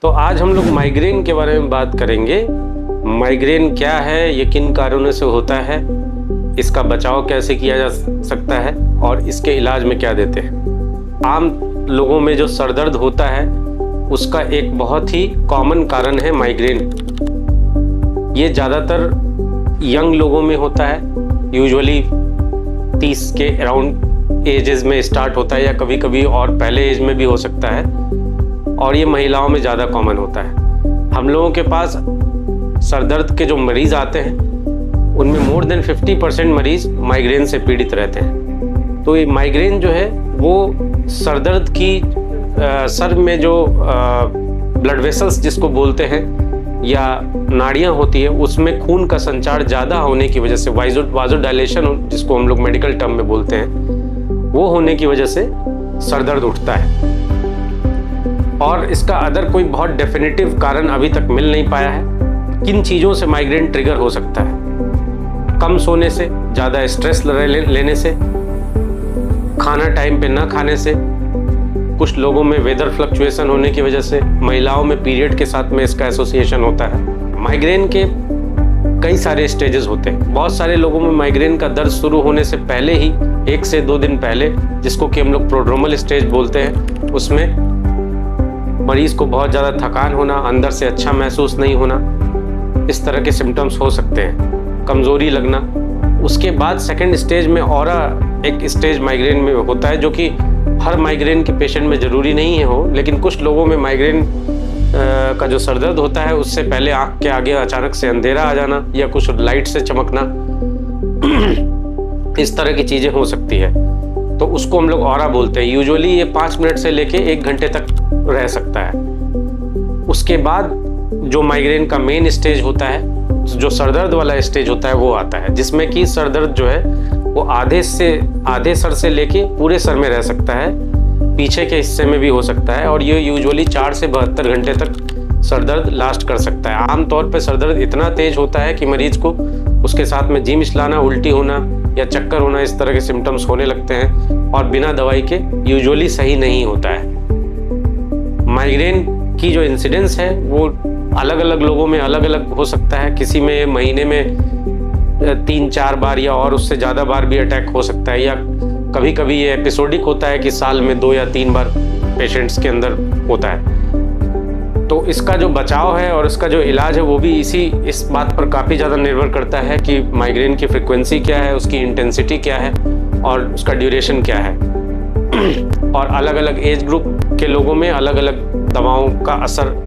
तो आज हम लोग माइग्रेन के बारे में बात करेंगे। माइग्रेन क्या है, ये किन कारणों से होता है, इसका बचाव कैसे किया जा सकता है और इसके इलाज में क्या देते हैं। आम लोगों में जो सर दर्द होता है उसका एक बहुत ही कॉमन कारण है माइग्रेन। ये ज़्यादातर यंग लोगों में होता है, यूजुअली 30 के अराउंड एजेस में स्टार्ट होता है या कभी कभी और पहले एज में भी हो सकता है, और ये महिलाओं में ज़्यादा कॉमन होता है। हम लोगों के पास सर दर्द के जो मरीज़ आते हैं उनमें मोर देन 50% मरीज़ माइग्रेन से पीड़ित रहते हैं। तो ये माइग्रेन जो है वो सर दर्द की सर में जो ब्लड वेसल्स जिसको बोलते हैं या नाड़ियाँ होती है उसमें खून का संचार ज़्यादा होने की वजह से, वाज़ोडाइलेशन जिसको हम लोग मेडिकल टर्म में बोलते हैं, वो होने की वजह से सर दर्द उठता है। और इसका अदर कोई बहुत डेफिनेटिव कारण अभी तक मिल नहीं पाया है। किन चीज़ों से माइग्रेन ट्रिगर हो सकता है? कम सोने से, ज़्यादा स्ट्रेस लेने से, खाना टाइम पे ना खाने से, कुछ लोगों में वेदर फ्लक्चुएशन होने की वजह से, महिलाओं में पीरियड के साथ में इसका एसोसिएशन होता है। माइग्रेन के कई सारे स्टेजेस होते हैं। बहुत सारे लोगों में माइग्रेन का दर्द शुरू होने से पहले ही 1 से 2 दिन पहले, जिसको कि हम लोग प्रोड्रोमल स्टेज बोलते हैं, उसमें मरीज को बहुत ज़्यादा थकान होना, अंदर से अच्छा महसूस नहीं होना, इस तरह के सिम्टम्स हो सकते हैं, कमज़ोरी लगना। उसके बाद सेकंड स्टेज में और एक स्टेज माइग्रेन में होता है, जो कि हर माइग्रेन के पेशेंट में ज़रूरी नहीं है हो, लेकिन कुछ लोगों में माइग्रेन का जो सरदर्द होता है उससे पहले आँख के आगे अचानक से अंधेरा आ जाना या कुछ लाइट से चमकना, इस तरह की चीज़ें हो सकती है। तो उसको हम लोग ऑरा बोलते हैं। यूजुअली ये 5 मिनट से लेके 1 घंटे तक रह सकता है। उसके बाद जो माइग्रेन का मेन स्टेज होता है, जो सरदर्द वाला स्टेज होता है, वो आता है, जिसमें कि सरदर्द जो है वो आधे सर से लेके पूरे सर में रह सकता है, पीछे के हिस्से में भी हो सकता है, और ये यूजुअली 4 से 72 घंटे तक सरदर्द लास्ट कर सकता है। आमतौर पर सरदर्द इतना तेज होता है कि मरीज को उसके साथ में जी मिचलाना, उल्टी होना या चक्कर होना, इस तरह के सिम्टम्स होने लगते हैं, और बिना दवाई के यूजुअली सही नहीं होता है। माइग्रेन की जो इंसिडेंस है वो अलग अलग लोगों में अलग अलग हो सकता है। किसी में महीने में 3-4 बार या और उससे ज़्यादा बार भी अटैक हो सकता है, या कभी कभी ये एपिसोडिक होता है कि साल में 2 या 3 बार पेशेंट्स के अंदर होता है। तो इसका जो बचाव है और इसका जो इलाज है वो भी इस बात पर काफ़ी ज़्यादा निर्भर करता है कि माइग्रेन की फ्रिक्वेंसी क्या है, उसकी इंटेंसिटी क्या है और उसका ड्यूरेशन क्या है। और अलग अलग एज ग्रुप के लोगों में अलग अलग दवाओं का असर